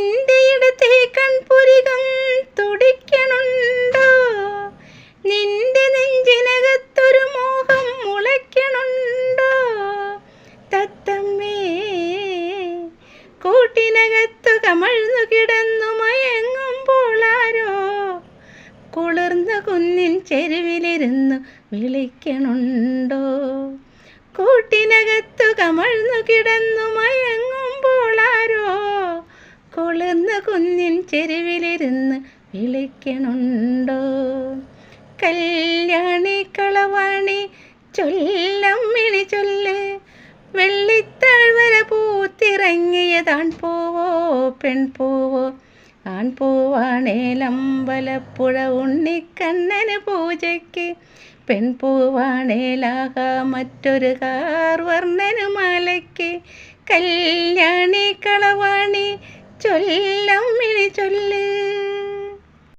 നിന്റെ ഇടത്തെ കൺപുരികം തുടിക്കണുണ്ടോ? നിന്റെ നെഞ്ചിനകത്തൊരു മോഹം മുളയ്ക്കണുണ്ടോ? തത്തമ്മേ കൂട്ടിനകത്തു കമഴ്ന്നു കിടന്നു മയങ്ങുമ്പോൾ ആരോ കുളിർന്ന കുന്നിൻ ചെരുവിലിരുന്നു വിളിക്കണുണ്ടോ? കൂട്ടിനകത്തു കമഴ്ന്നു കിടന്നു മയങ്ങുമ്പോൾ ആരോ കുളിർന്ന കുന്നിൻ ചെരുവിലിരുന്ന് വിളിക്കണുണ്ടോ? കല്യാണി കളവാണി ചൊല്ലമ്മിണി ചൊല്ല്, വെള്ളിത്താഴ്വര പൂത്തിറങ്ങിയതാൺ പൂവോ പെൺപൂവോ? ആൺപൂവാണേലമ്പലപ്പുഴ ഉണ്ണിക്കണ്ണന് പൂജയ്ക്ക്, പെൺപൂവാണേലാക മറ്റൊരു കാർവർണ്ണന് മാലയ്ക്ക്. കല്യാണി കളവാണി ചൊല്ലമ്മിണി ചൊല്ല്,